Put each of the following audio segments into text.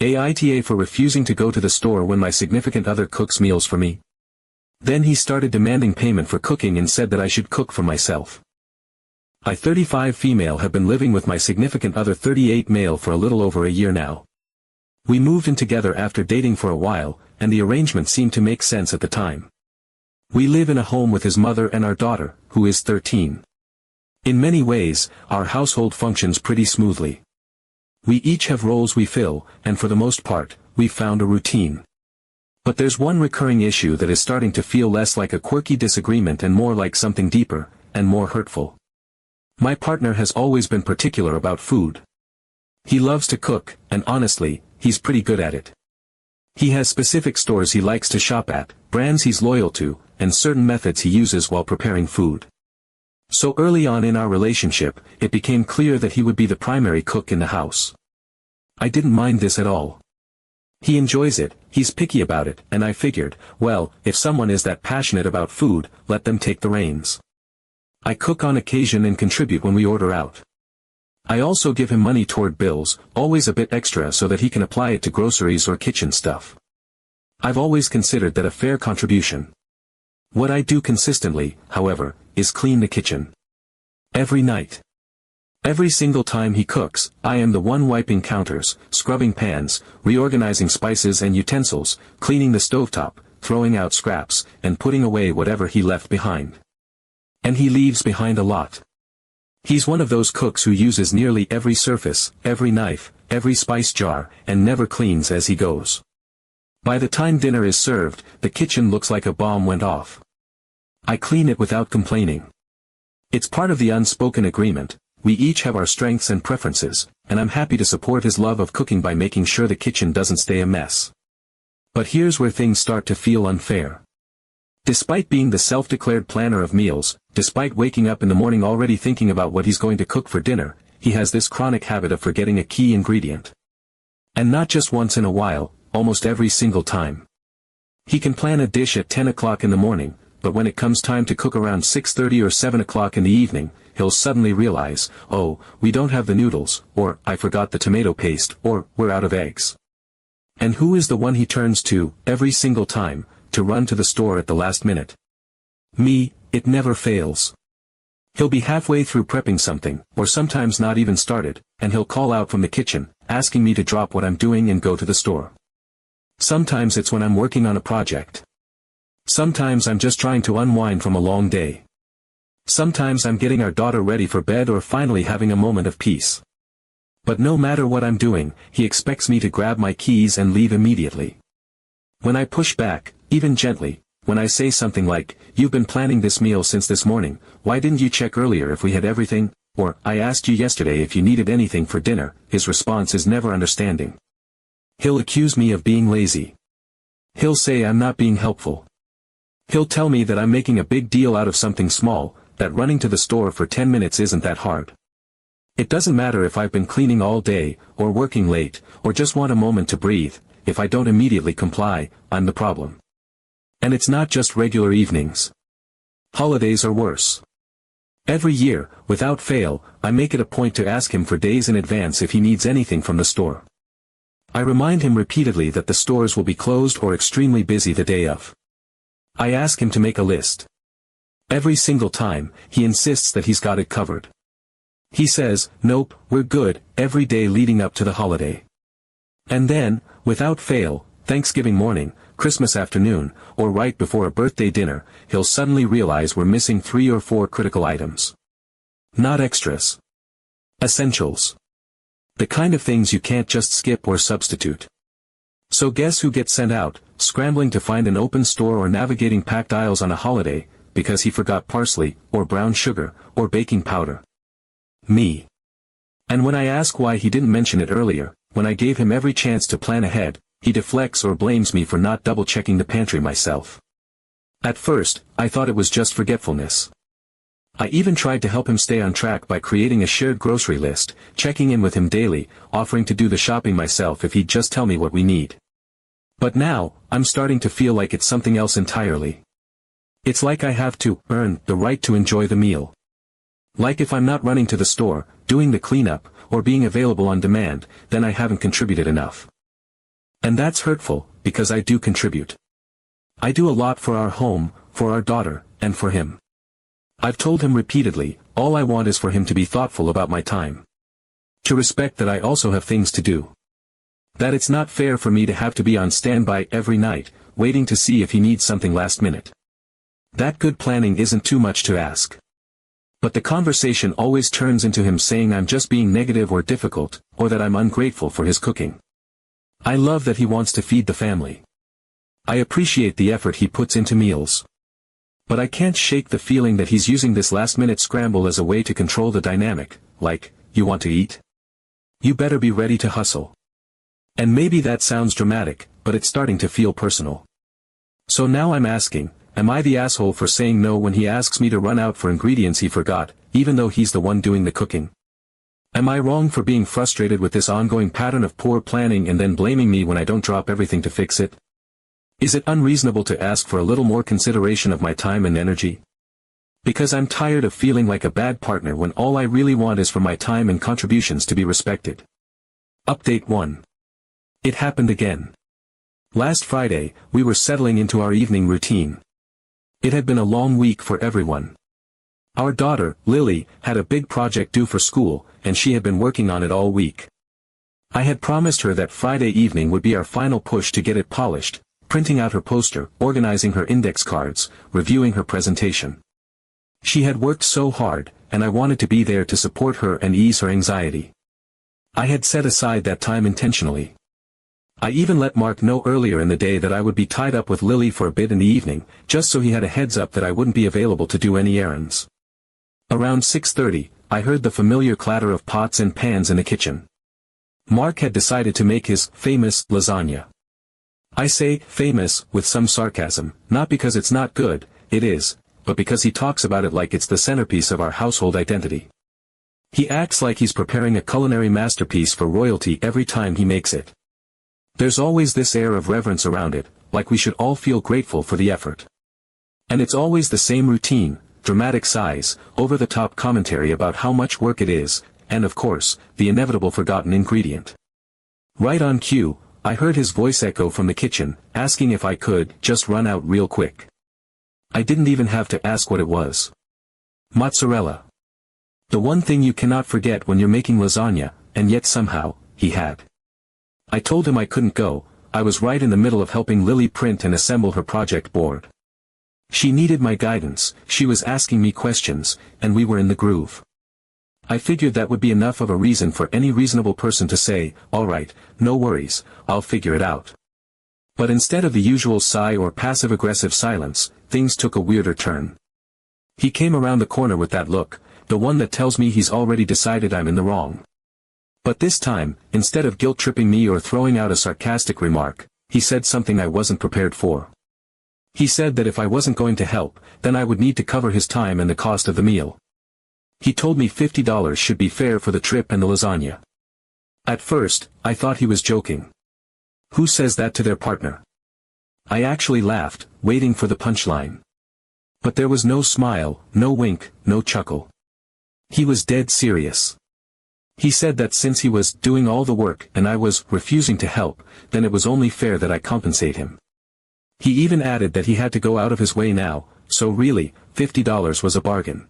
AITA for refusing to go to the store when my significant other cooks meals for me. Then he started demanding payment for cooking and said that I should cook for myself. I 35 female have been living with my significant other 38 male for a little over a year now. We moved in together after dating for a while, and the arrangement seemed to make sense at the time. We live in a home with his mother and our daughter, who is 13. In many ways, our household functions pretty smoothly. We each have roles we fill, and for the most part, we've found a routine. But there's one recurring issue that is starting to feel less like a quirky disagreement and more like something deeper, and more hurtful. My partner has always been particular about food. He loves to cook, and honestly, he's pretty good at it. He has specific stores he likes to shop at, brands he's loyal to, and certain methods he uses while preparing food. So early on in our relationship, it became clear that he would be the primary cook in the house. I didn't mind this at all. He enjoys it, he's picky about it, and I figured, well, if someone is that passionate about food, let them take the reins. I cook on occasion and contribute when we order out. I also give him money toward bills, always a bit extra so that he can apply it to groceries or kitchen stuff. I've always considered that a fair contribution. What I do consistently, however, is clean the kitchen. Every night. Every single time he cooks, I am the one wiping counters, scrubbing pans, reorganizing spices and utensils, cleaning the stovetop, throwing out scraps, and putting away whatever he left behind. And he leaves behind a lot. He's one of those cooks who uses nearly every surface, every knife, every spice jar, and never cleans as he goes. By the time dinner is served, the kitchen looks like a bomb went off. I clean it without complaining. It's part of the unspoken agreement. We each have our strengths and preferences, and I'm happy to support his love of cooking by making sure the kitchen doesn't stay a mess. But here's where things start to feel unfair. Despite being the self-declared planner of meals, despite waking up in the morning already thinking about what he's going to cook for dinner, he has this chronic habit of forgetting a key ingredient. And not just once in a while, almost every single time. He can plan a dish at 10 o'clock in the morning, but when it comes time to cook around 6:30 or 7 o'clock in the evening, he'll suddenly realize, oh, we don't have the noodles, or I forgot the tomato paste, or we're out of eggs. And who is the one he turns to, every single time, to run to the store at the last minute? Me. It never fails. He'll be halfway through prepping something, or sometimes not even started, and he'll call out from the kitchen, asking me to drop what I'm doing and go to the store. Sometimes it's when I'm working on a project. Sometimes I'm just trying to unwind from a long day. Sometimes I'm getting our daughter ready for bed or finally having a moment of peace. But no matter what I'm doing, he expects me to grab my keys and leave immediately. When I push back, even gently, when I say something like, "You've been planning this meal since this morning, why didn't you check earlier if we had everything?" Or, "I asked you yesterday if you needed anything for dinner," his response is never understanding. He'll accuse me of being lazy. He'll say I'm not being helpful. He'll tell me that I'm making a big deal out of something small, that running to the store for 10 minutes isn't that hard. It doesn't matter if I've been cleaning all day, or working late, or just want a moment to breathe. If I don't immediately comply, I'm the problem. And it's not just regular evenings. Holidays are worse. Every year, without fail, I make it a point to ask him for days in advance if he needs anything from the store. I remind him repeatedly that the stores will be closed or extremely busy the day of. I ask him to make a list. Every single time, he insists that he's got it covered. He says, "Nope, we're good," every day leading up to the holiday. And then, without fail, Thanksgiving morning, Christmas afternoon, or right before a birthday dinner, he'll suddenly realize we're missing 3 or 4 critical items. Not extras. Essentials. The kind of things you can't just skip or substitute. So guess who gets sent out, scrambling to find an open store or navigating packed aisles on a holiday, because he forgot parsley, or brown sugar, or baking powder? Me. And when I ask why he didn't mention it earlier, when I gave him every chance to plan ahead, he deflects or blames me for not double-checking the pantry myself. At first, I thought it was just forgetfulness. I even tried to help him stay on track by creating a shared grocery list, checking in with him daily, offering to do the shopping myself if he'd just tell me what we need. But now, I'm starting to feel like it's something else entirely. It's like I have to earn the right to enjoy the meal. Like if I'm not running to the store, doing the cleanup, or being available on demand, then I haven't contributed enough. And that's hurtful, because I do contribute. I do a lot for our home, for our daughter, and for him. I've told him repeatedly, all I want is for him to be thoughtful about my time. To respect that I also have things to do. That it's not fair for me to have to be on standby every night, waiting to see if he needs something last minute. That good planning isn't too much to ask. But the conversation always turns into him saying I'm just being negative or difficult, or that I'm ungrateful for his cooking. I love that he wants to feed the family. I appreciate the effort he puts into meals. But I can't shake the feeling that he's using this last-minute scramble as a way to control the dynamic, like, you want to eat? You better be ready to hustle. And maybe that sounds dramatic, but it's starting to feel personal. So now I'm asking, am I the asshole for saying no when he asks me to run out for ingredients he forgot, even though he's the one doing the cooking? Am I wrong for being frustrated with this ongoing pattern of poor planning and then blaming me when I don't drop everything to fix it? Is it unreasonable to ask for a little more consideration of my time and energy? Because I'm tired of feeling like a bad partner when all I really want is for my time and contributions to be respected. Update 1. It happened again. Last Friday, we were settling into our evening routine. It had been a long week for everyone. Our daughter, Lily, had a big project due for school, and she had been working on it all week. I had promised her that Friday evening would be our final push to get it polished, printing out her poster, organizing her index cards, reviewing her presentation. She had worked so hard, and I wanted to be there to support her and ease her anxiety. I had set aside that time intentionally. I even let Mark know earlier in the day that I would be tied up with Lily for a bit in the evening, just so he had a heads up that I wouldn't be available to do any errands. Around 6:30, I heard the familiar clatter of pots and pans in the kitchen. Mark had decided to make his famous lasagna. I say famous with some sarcasm, not because it's not good, it is, but because he talks about it like it's the centerpiece of our household identity. He acts like he's preparing a culinary masterpiece for royalty every time he makes it. There's always this air of reverence around it, like we should all feel grateful for the effort. And it's always the same routine, dramatic sighs, over-the-top commentary about how much work it is, and of course, the inevitable forgotten ingredient. Right on cue, I heard his voice echo from the kitchen, asking if I could just run out real quick. I didn't even have to ask what it was. Mozzarella. The one thing you cannot forget when you're making lasagna, and yet somehow, he had. I told him I couldn't go, I was right in the middle of helping Lily print and assemble her project board. She needed my guidance, she was asking me questions, and we were in the groove. I figured that would be enough of a reason for any reasonable person to say, all right, no worries, I'll figure it out. But instead of the usual sigh or passive-aggressive silence, things took a weirder turn. He came around the corner with that look, the one that tells me he's already decided I'm in the wrong. But this time, instead of guilt-tripping me or throwing out a sarcastic remark, he said something I wasn't prepared for. He said that if I wasn't going to help, then I would need to cover his time and the cost of the meal. He told me $50 should be fair for the trip and the lasagna. At first, I thought he was joking. Who says that to their partner? I actually laughed, waiting for the punchline. But there was no smile, no wink, no chuckle. He was dead serious. He said that since he was doing all the work and I was refusing to help, then it was only fair that I compensate him. He even added that he had to go out of his way now, so really, $50 was a bargain.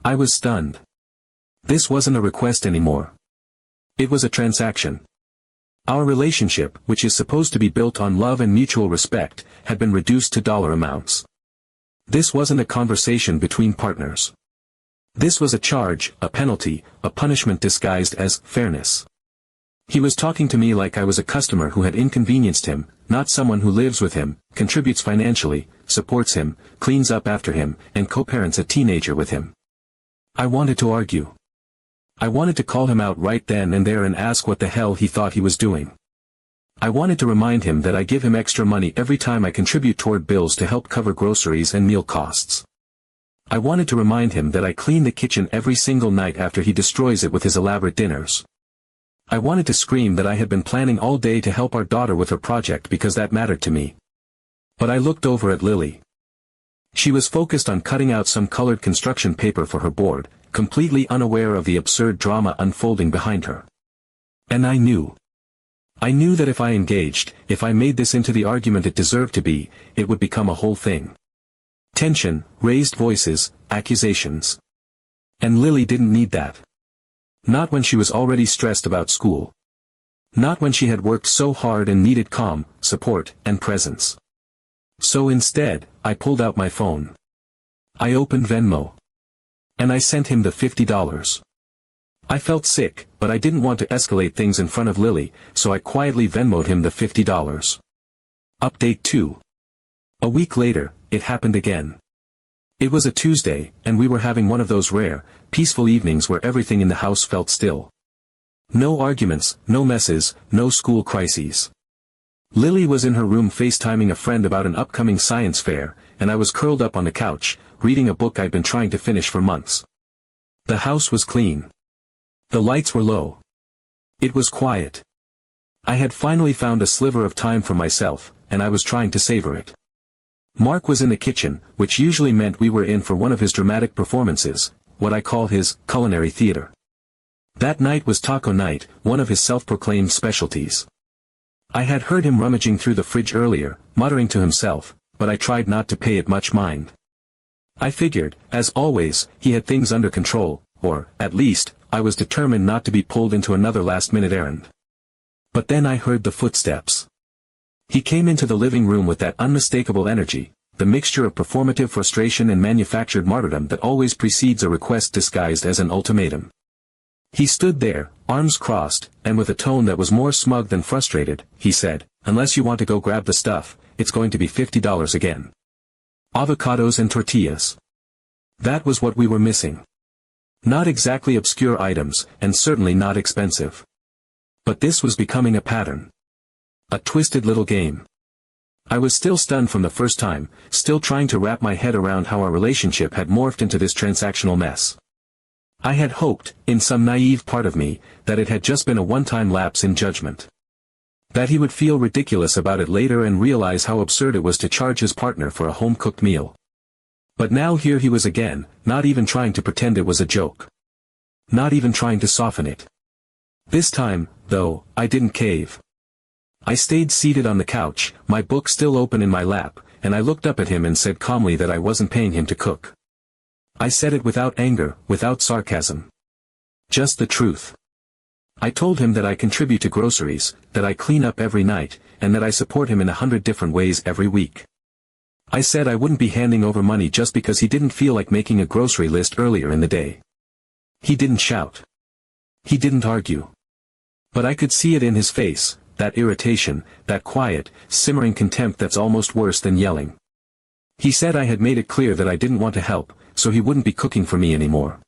I was stunned. This wasn't a request anymore. It was a transaction. Our relationship, which is supposed to be built on love and mutual respect, had been reduced to dollar amounts. This wasn't a conversation between partners. This was a charge, a penalty, a punishment disguised as fairness. He was talking to me like I was a customer who had inconvenienced him, not someone who lives with him, contributes financially, supports him, cleans up after him, and co-parents a teenager with him. I wanted to argue. I wanted to call him out right then and there and ask what the hell he thought he was doing. I wanted to remind him that I give him extra money every time I contribute toward bills to help cover groceries and meal costs. I wanted to remind him that I clean the kitchen every single night after he destroys it with his elaborate dinners. I wanted to scream that I had been planning all day to help our daughter with her project because that mattered to me. But I looked over at Lily. She was focused on cutting out some colored construction paper for her board, completely unaware of the absurd drama unfolding behind her. And I knew. I knew that if I engaged, if I made this into the argument it deserved to be, it would become a whole thing. Tension, raised voices, accusations. And Lily didn't need that. Not when she was already stressed about school. Not when she had worked so hard and needed calm, support, and presence. So instead, I pulled out my phone. I opened Venmo. And I sent him the $50. I felt sick, but I didn't want to escalate things in front of Lily, so I quietly Venmo'd him the $50. Update 2. A week later, it happened again. It was a Tuesday, and we were having one of those rare, peaceful evenings where everything in the house felt still. No arguments, no messes, no school crises. Lily was in her room FaceTiming a friend about an upcoming science fair, and I was curled up on the couch, reading a book I'd been trying to finish for months. The house was clean. The lights were low. It was quiet. I had finally found a sliver of time for myself, and I was trying to savor it. Mark was in the kitchen, which usually meant we were in for one of his dramatic performances, what I call his culinary theater. That night was taco night, one of his self-proclaimed specialties. I had heard him rummaging through the fridge earlier, muttering to himself, but I tried not to pay it much mind. I figured, as always, he had things under control, or, at least, I was determined not to be pulled into another last-minute errand. But then I heard the footsteps. He came into the living room with that unmistakable energy, the mixture of performative frustration and manufactured martyrdom that always precedes a request disguised as an ultimatum. He stood there, arms crossed, and with a tone that was more smug than frustrated, he said, "Unless you want to go grab the stuff, it's going to be $50 again. Avocados and tortillas." That was what we were missing. Not exactly obscure items, and certainly not expensive. But this was becoming a pattern. A twisted little game. I was still stunned from the first time, still trying to wrap my head around how our relationship had morphed into this transactional mess. I had hoped, in some naive part of me, that it had just been a one-time lapse in judgment. That he would feel ridiculous about it later and realize how absurd it was to charge his partner for a home-cooked meal. But now here he was again, not even trying to pretend it was a joke. Not even trying to soften it. This time, though, I didn't cave. I stayed seated on the couch, my book still open in my lap, and I looked up at him and said calmly that I wasn't paying him to cook. I said it without anger, without sarcasm. Just the truth. I told him that I contribute to groceries, that I clean up every night, and that I support him in 100 different ways every week. I said I wouldn't be handing over money just because he didn't feel like making a grocery list earlier in the day. He didn't shout. He didn't argue. But I could see it in his face, that irritation, that quiet, simmering contempt that's almost worse than yelling. He said I had made it clear that I didn't want to help, so he wouldn't be cooking for me anymore.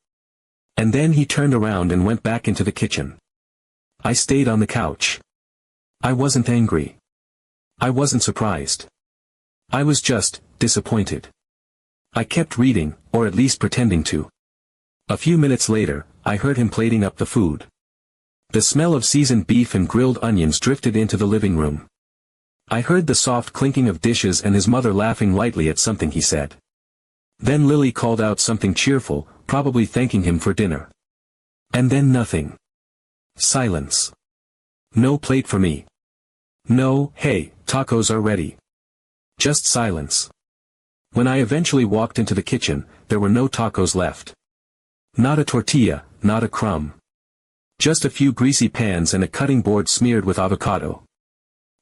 And then he turned around and went back into the kitchen. I stayed on the couch. I wasn't angry. I wasn't surprised. I was just disappointed. I kept reading, or at least pretending to. A few minutes later, I heard him plating up the food. The smell of seasoned beef and grilled onions drifted into the living room. I heard the soft clinking of dishes and his mother laughing lightly at something he said. Then Lily called out something cheerful, probably thanking him for dinner. And then nothing. Silence. No plate for me. No, "Hey, tacos are ready." Just silence. When I eventually walked into the kitchen, there were no tacos left. Not a tortilla, not a crumb. Just a few greasy pans and a cutting board smeared with avocado.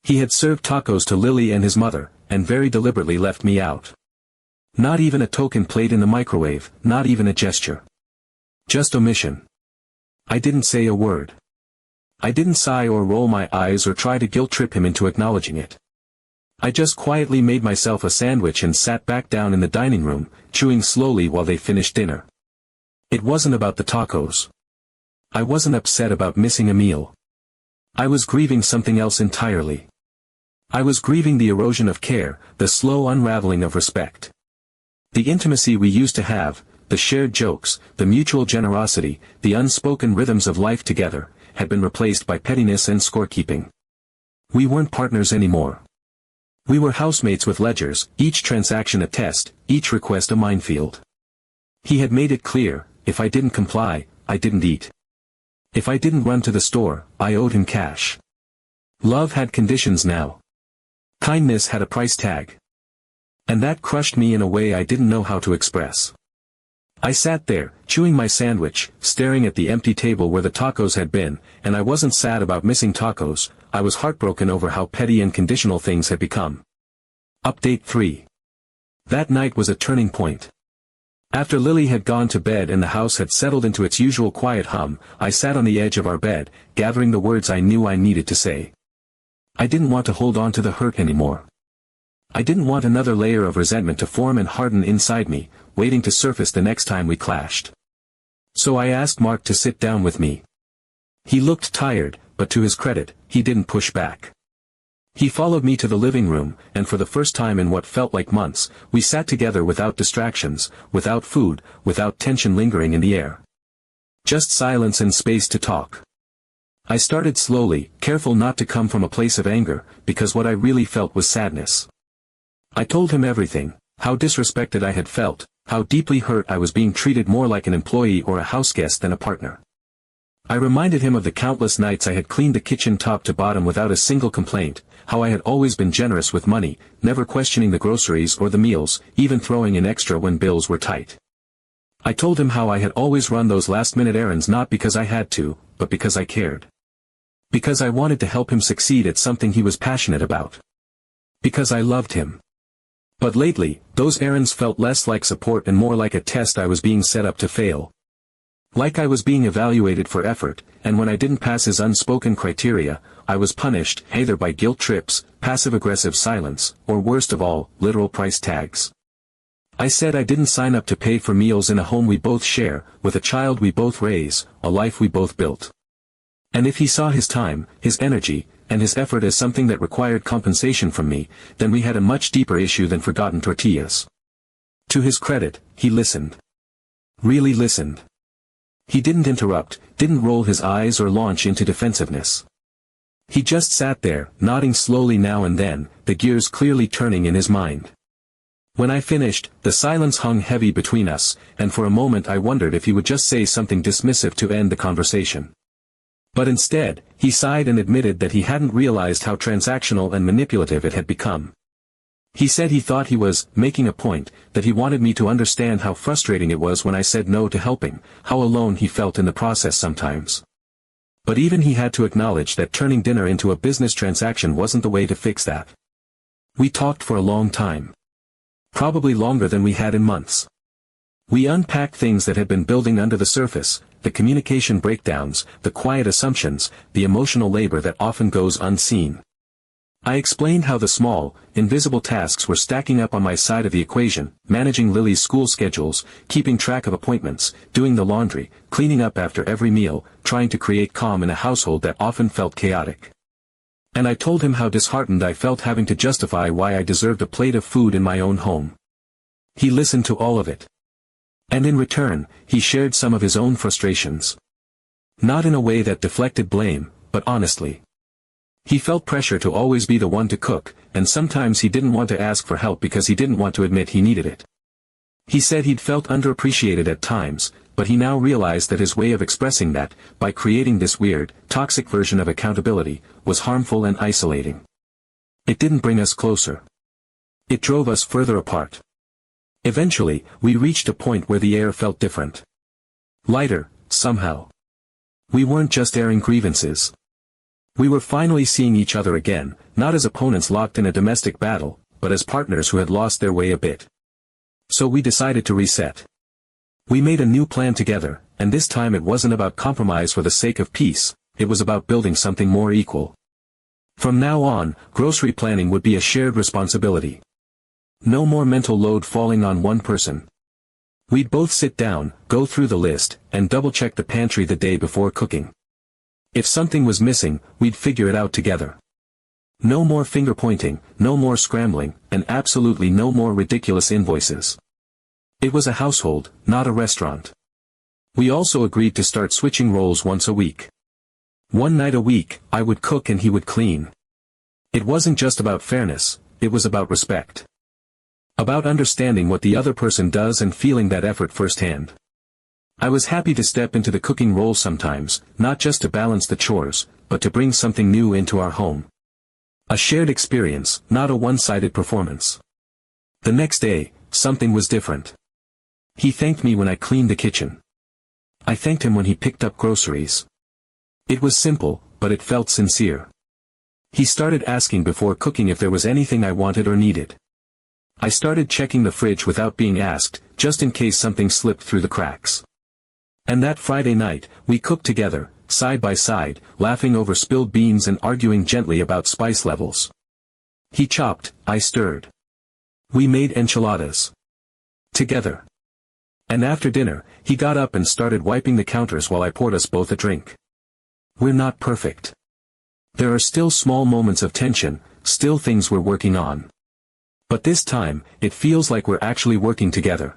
He had served tacos to Lily and his mother, and very deliberately left me out. Not even a token plate in the microwave, not even a gesture. Just omission. I didn't say a word. I didn't sigh or roll my eyes or try to guilt-trip him into acknowledging it. I just quietly made myself a sandwich and sat back down in the dining room, chewing slowly while they finished dinner. It wasn't about the tacos. I wasn't upset about missing a meal. I was grieving something else entirely. I was grieving the erosion of care, the slow unraveling of respect. The intimacy we used to have, the shared jokes, the mutual generosity, the unspoken rhythms of life together, had been replaced by pettiness and scorekeeping. We weren't partners anymore. We were housemates with ledgers, each transaction a test, each request a minefield. He had made it clear, if I didn't comply, I didn't eat. If I didn't run to the store, I owed him cash. Love had conditions now. Kindness had a price tag. And that crushed me in a way I didn't know how to express. I sat there, chewing my sandwich, staring at the empty table where the tacos had been, and I wasn't sad about missing tacos, I was heartbroken over how petty and conditional things had become. Update 3. That night was a turning point. After Lily had gone to bed and the house had settled into its usual quiet hum, I sat on the edge of our bed, gathering the words I knew I needed to say. I didn't want to hold on to the hurt anymore. I didn't want another layer of resentment to form and harden inside me, waiting to surface the next time we clashed. So I asked Mark to sit down with me. He looked tired, but to his credit, he didn't push back. He followed me to the living room, and for the first time in what felt like months, we sat together without distractions, without food, without tension lingering in the air. Just silence and space to talk. I started slowly, careful not to come from a place of anger, because what I really felt was sadness. I told him everything, how disrespected I had felt, how deeply hurt I was being treated more like an employee or a houseguest than a partner. I reminded him of the countless nights I had cleaned the kitchen top to bottom without a single complaint, how I had always been generous with money, never questioning the groceries or the meals, even throwing in extra when bills were tight. I told him how I had always run those last-minute errands not because I had to, but because I cared. Because I wanted to help him succeed at something he was passionate about. Because I loved him. But lately, those errands felt less like support and more like a test I was being set up to fail. Like I was being evaluated for effort, and when I didn't pass his unspoken criteria, I was punished, either by guilt trips, passive-aggressive silence, or worst of all, literal price tags. I said I didn't sign up to pay for meals in a home we both share, with a child we both raise, a life we both built. And if he saw his time, his energy, and his effort as something that required compensation from me, then we had a much deeper issue than forgotten tortillas. To his credit, he listened. Really listened. He didn't interrupt, didn't roll his eyes or launch into defensiveness. He just sat there, nodding slowly now and then, the gears clearly turning in his mind. When I finished, the silence hung heavy between us, and for a moment I wondered if he would just say something dismissive to end the conversation. But instead, he sighed and admitted that he hadn't realized how transactional and manipulative it had become. He said he thought he was making a point, that he wanted me to understand how frustrating it was when I said no to helping, how alone he felt in the process sometimes. But even he had to acknowledge that turning dinner into a business transaction wasn't the way to fix that. We talked for a long time. Probably longer than we had in months. We unpacked things that had been building under the surface, the communication breakdowns, the quiet assumptions, the emotional labor that often goes unseen. I explained how the small, invisible tasks were stacking up on my side of the equation, managing Lily's school schedules, keeping track of appointments, doing the laundry, cleaning up after every meal, trying to create calm in a household that often felt chaotic. And I told him how disheartened I felt having to justify why I deserved a plate of food in my own home. He listened to all of it. And in return, he shared some of his own frustrations. Not in a way that deflected blame, but honestly. He felt pressure to always be the one to cook, and sometimes he didn't want to ask for help because he didn't want to admit he needed it. He said he'd felt underappreciated at times, but he now realized that his way of expressing that, by creating this weird, toxic version of accountability, was harmful and isolating. It didn't bring us closer. It drove us further apart. Eventually, we reached a point where the air felt different. Lighter, somehow. We weren't just airing grievances. We were finally seeing each other again, not as opponents locked in a domestic battle, but as partners who had lost their way a bit. So we decided to reset. We made a new plan together, and this time it wasn't about compromise for the sake of peace, it was about building something more equal. From now on, grocery planning would be a shared responsibility. No more mental load falling on one person. We'd both sit down, go through the list, and double-check the pantry the day before cooking. If something was missing, we'd figure it out together. No more finger-pointing, no more scrambling, and absolutely no more ridiculous invoices. It was a household, not a restaurant. We also agreed to start switching roles once a week. One night a week, I would cook and he would clean. It wasn't just about fairness, it was about respect. About understanding what the other person does and feeling that effort firsthand. I was happy to step into the cooking role sometimes, not just to balance the chores, but to bring something new into our home. A shared experience, not a one-sided performance. The next day, something was different. He thanked me when I cleaned the kitchen. I thanked him when he picked up groceries. It was simple, but it felt sincere. He started asking before cooking if there was anything I wanted or needed. I started checking the fridge without being asked, just in case something slipped through the cracks. And that Friday night, we cooked together, side by side, laughing over spilled beans and arguing gently about spice levels. He chopped, I stirred. We made enchiladas. Together. And after dinner, he got up and started wiping the counters while I poured us both a drink. We're not perfect. There are still small moments of tension, still things we're working on. But this time, it feels like we're actually working together.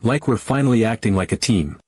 Like we're finally acting like a team.